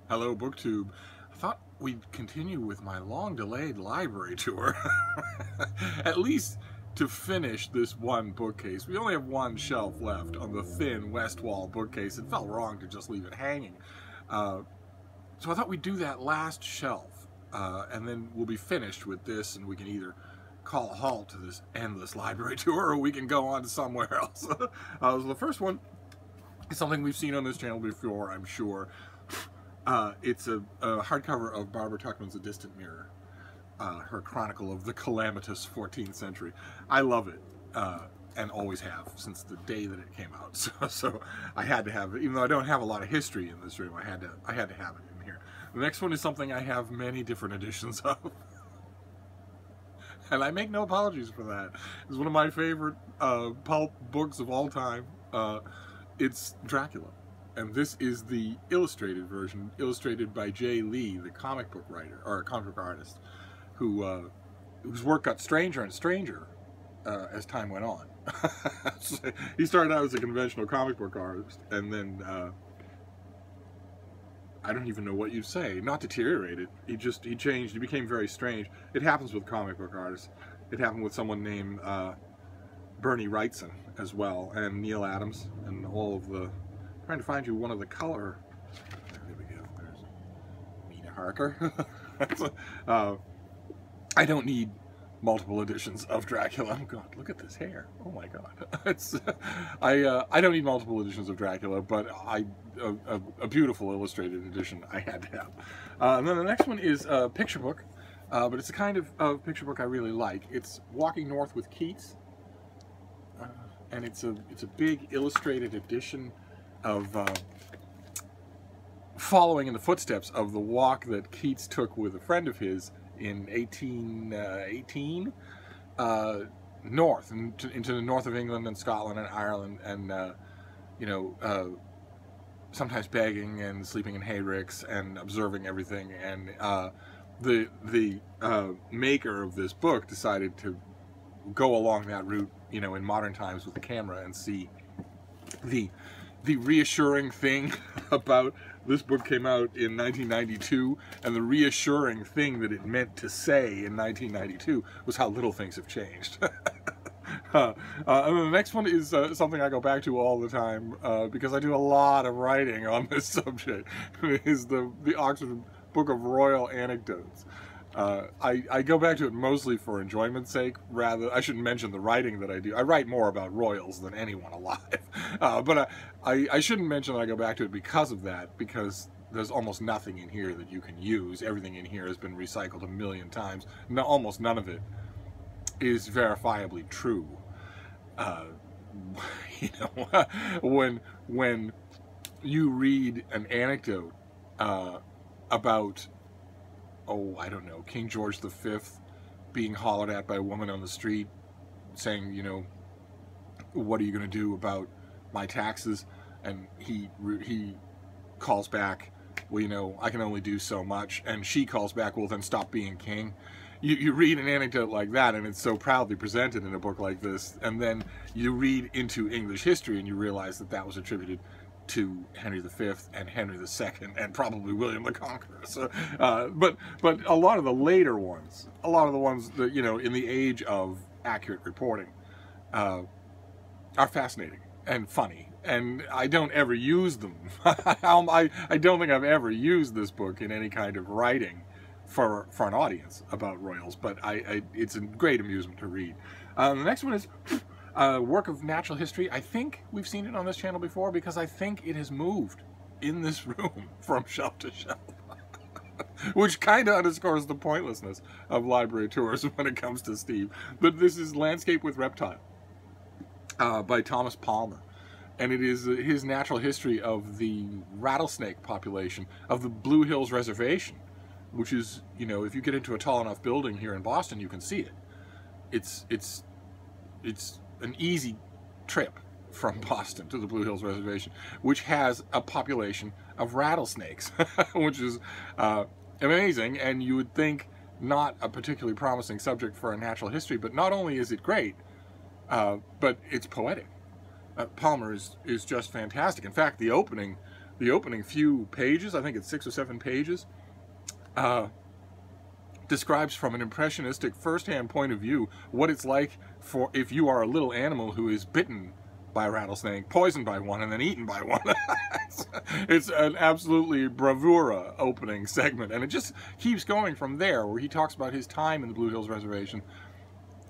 Hello, BookTube. I thought we'd continue with my long-delayed library tour. At least to finish this one bookcase. We only have one shelf left on the thin west wall bookcase. It felt wrong to just leave it hanging. So I thought we'd do that last shelf, and then we'll be finished with this, and we can either call a halt to this endless library tour, or we can go on to somewhere else. So the first one is something we've seen on this channel before, I'm sure. It's a hardcover of Barbara Tuchman's A Distant Mirror, her chronicle of the calamitous 14th century. I love it, and always have since the day that it came out. So I had to have it, even though I don't have a lot of history in this room. I had to have it in here. The next one is something I have many different editions of, and I make no apologies for that. It's one of my favorite pulp books of all time. It's Dracula. And this is the illustrated version, illustrated by Jay Lee, the comic book writer, or comic book artist, whose work got stranger and stranger as time went on. So he started out as a conventional comic book artist, and then, I don't even know what you'd say, not deteriorated. He changed, he became very strange. It happens with comic book artists. It happened with someone named Bernie Wrightson as well, and Neil Adams, and all of the... Trying to find you one of the color. There we go. There's Mina Harker. I don't need multiple editions of Dracula. Oh God, look at this hair. Oh my God. I don't need multiple editions of Dracula, but a beautiful illustrated edition I had to have. And then the next one is a picture book, but it's a kind of picture book I really like. It's Walking North with Keats, and it's a big illustrated edition of following in the footsteps of the walk that Keats took with a friend of his in 1818 north into the north of England and Scotland and Ireland, and sometimes begging and sleeping in hayricks and observing everything. And the maker of this book decided to go along that route, in modern times with the camera, and see the reassuring thing about this book came out in 1992, and the reassuring thing that it meant to say in 1992 was how little things have changed. And then the next one is something I go back to all the time because I do a lot of writing on this subject. It is the Oxford Book of Royal Anecdotes. I go back to it mostly for enjoyment's sake. Rather, I shouldn't mention the writing that I do. I write more about royals than anyone alive. But I shouldn't mention that I go back to it because of that, because there's almost nothing in here that you can use. Everything in here has been recycled a million times. No, almost none of it is verifiably true. When you read an anecdote about, I don't know, King George V being hollered at by a woman on the street saying, what are you going to do about my taxes? And he calls back, well, I can only do so much. And she calls back, well, then stop being king. You read an anecdote like that, and it's so proudly presented in a book like this, and then you read into English history and you realize that that was attributed to Henry V and Henry II and probably William the Conqueror. So, but a lot of the later ones, a lot of the ones that, in the age of accurate reporting, are fascinating and funny, and I don't ever use them. I don't think I've ever used this book in any kind of writing for an audience about royals, but it's a great amusement to read. The next one is work of natural history. I think we've seen it on this channel before, because I think it has moved in this room from shelf to shelf. Which kind of underscores the pointlessness of library tours when it comes to Steve. But this is Landscape with Reptile by Thomas Palmer. And it is his natural history of the rattlesnake population of the Blue Hills Reservation, which is, if you get into a tall enough building here in Boston, you can see it. It's an easy trip from Boston to the Blue Hills Reservation, which has a population of rattlesnakes, which is amazing, and you would think not a particularly promising subject for a natural history, but not only is it great, but it's poetic. Palmer is just fantastic. In fact, the opening the opening few pages, I think it's 6 or 7 pages, describes from an impressionistic first-hand point of view what it's like for if you are a little animal who is bitten by a rattlesnake, poisoned by one, and then eaten by one. It's an absolutely bravura opening segment, and it just keeps going from there, where he talks about his time in the Blue Hills Reservation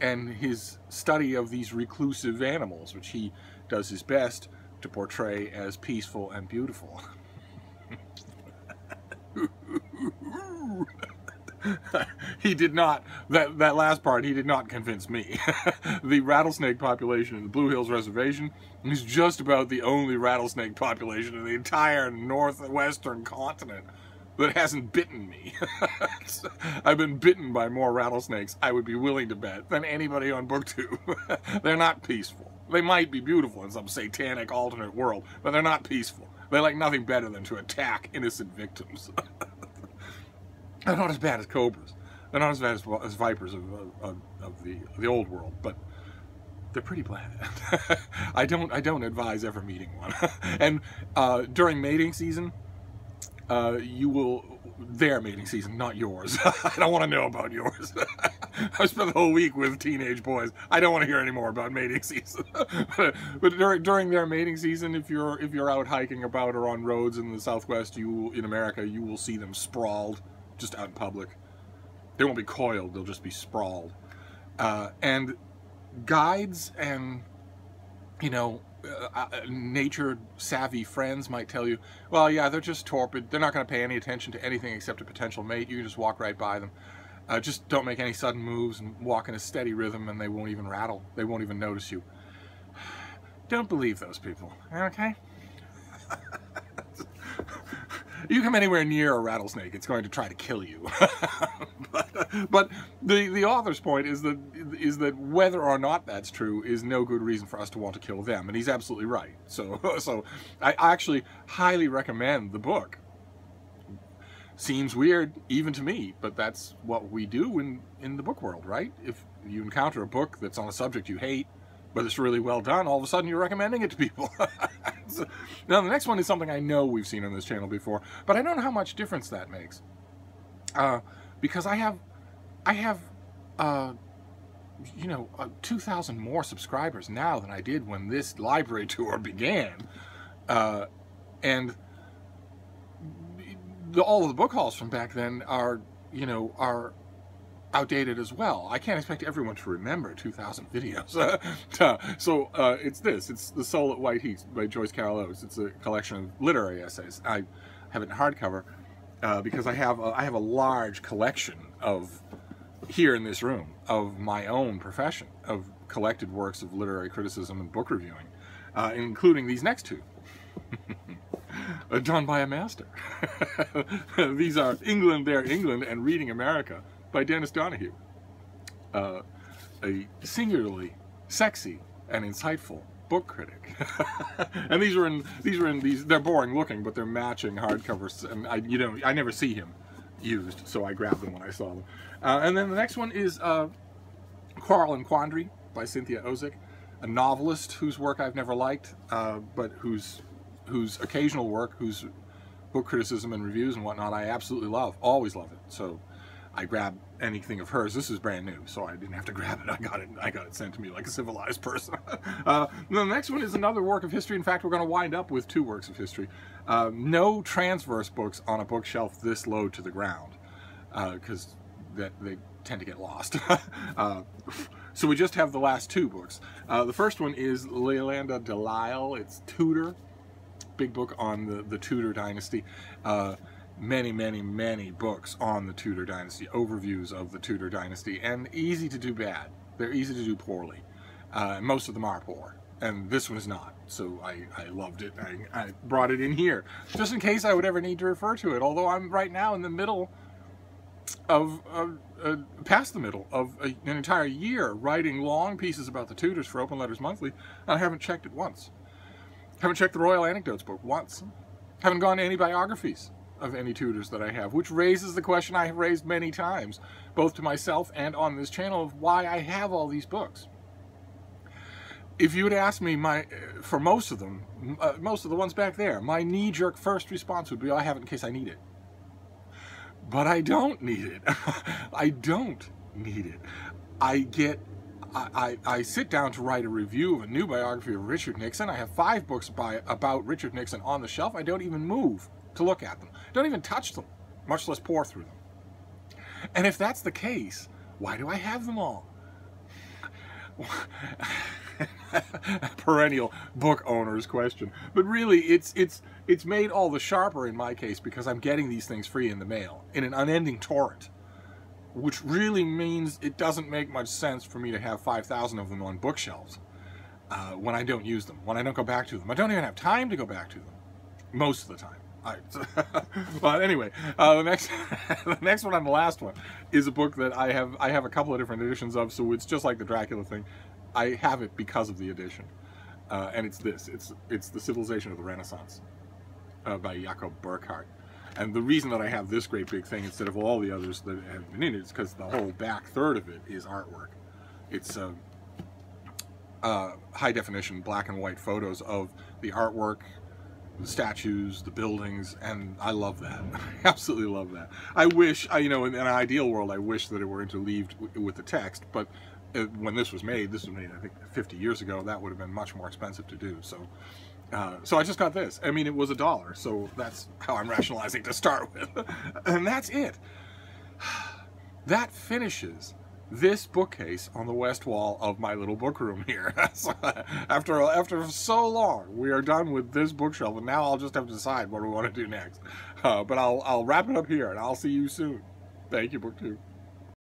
and his study of these reclusive animals, which he does his best to portray as peaceful and beautiful. He did not, that last part, he did not convince me. The rattlesnake population in the Blue Hills Reservation is just about the only rattlesnake population in the entire northwestern continent that hasn't bitten me. I've been bitten by more rattlesnakes, I would be willing to bet, than anybody on BookTube. They're not peaceful. They might be beautiful in some satanic alternate world, but they're not peaceful. They like nothing better than to attack innocent victims. They're not as bad as cobras. They're not as bad as vipers of the old world, but they're pretty bad. I don't advise ever meeting one. And during mating season, their mating season, not yours. I don't want to know about yours. I spent the whole week with teenage boys. I don't want to hear any more about mating season. But during their mating season, if you're out hiking about or on roads in the Southwest, in America, you will see them sprawled, just out in public. They won't be coiled, they'll just be sprawled. And guides and, nature-savvy friends might tell you, well, yeah, they're just torpid. They're not going to pay any attention to anything except a potential mate. You can just walk right by them. Just don't make any sudden moves and walk in a steady rhythm, and they won't even rattle. They won't even notice you. Don't believe those people, okay? You come anywhere near a rattlesnake, it's going to try to kill you. but the author's point is that whether or not that's true is no good reason for us to want to kill them, and he's absolutely right. So I actually highly recommend the book. Seems weird even to me, but that's what we do in the book world, right? If you encounter a book that's on a subject you hate, but it's really well done, all of a sudden you're recommending it to people. Now the next one is something I know we've seen on this channel before, but I don't know how much difference that makes. Because I have 2,000 more subscribers now than I did when this library tour began. And all of the book hauls from back then are outdated as well. I can't expect everyone to remember 2,000 videos. It's The Soul at White Heat by Joyce Carol Oates. It's a collection of literary essays. I have it in hardcover because I have a large collection here in this room of my own profession, of collected works of literary criticism and book reviewing, including these next two. Done by a master. These are England, There, England, and Reading America by Dennis Donahue. A singularly sexy and insightful book critic. And they're boring looking, but they're matching hardcovers, and I never see him used, so I grabbed them when I saw them. And then the next one is Quarrel and Quandary by Cynthia Ozick, a novelist whose work I've never liked, but whose occasional work, whose book criticism and reviews and whatnot I absolutely love, always love it. So I grabbed anything of hers. This is brand new, so I didn't have to grab it. I got it sent to me like a civilized person. The next one is another work of history. In fact, we're going to wind up with 2 works of history. No transverse books on a bookshelf this low to the ground, because they tend to get lost. So we just have the last 2 books. The first one is Leolanda de Lisle. It's Tudor. Big book on the Tudor dynasty. Many, many, many books on the Tudor dynasty, overviews of the Tudor dynasty, and easy to do bad. They're easy to do poorly. Most of them are poor, and this one is not. So I loved it. I brought it in here, just in case I would ever need to refer to it, although I'm right now in the middle of, past the middle of an entire year writing long pieces about the Tudors for Open Letters Monthly, and I haven't checked it once. Haven't checked the Royal Anecdotes book once. Haven't gone to any biographies of any Tudors that I have, which raises the question I have raised many times, both to myself and on this channel, of why I have all these books. if you had asked me for most of them, most of the ones back there, my knee-jerk first response would be, oh, I have it in case I need it. But I don't need it. I don't need it. I sit down to write a review of a new biography of Richard Nixon. I have 5 books about Richard Nixon on the shelf. I don't even move to look at them. Don't even touch them, much less pour through them. And if that's the case, why do I have them all? Perennial book owner's question. But really, it's made all the sharper in my case because I'm getting these things free in the mail in an unending torrent, which really means it doesn't make much sense for me to have 5,000 of them on bookshelves when I don't use them, when I don't go back to them. I don't even have time to go back to them most of the time. But anyway, the next one and the last one is a book that I have a couple of different editions of, so it's just like the Dracula thing. I have it because of the edition, and it's this. It's The Civilization of the Renaissance by Jakob Burckhardt. And the reason that I have this great big thing instead of all the others that have been in it is because the whole back third of it is artwork. It's high definition black and white photos of the artwork, the statues, the buildings, and I love that. I absolutely love that. I wish, in an ideal world, I wish that it were interleaved with the text, but when this was made, I think 50 years ago, that would have been much more expensive to do. So I just got this. I mean, it was $1, so that's how I'm rationalizing to start with. And that's it. That finishes this bookcase on the west wall of my little book room here. So after so long, we are done with this bookshelf, and now I'll just have to decide what we want to do next. But I'll wrap it up here, and I'll see you soon. Thank you, BookTube.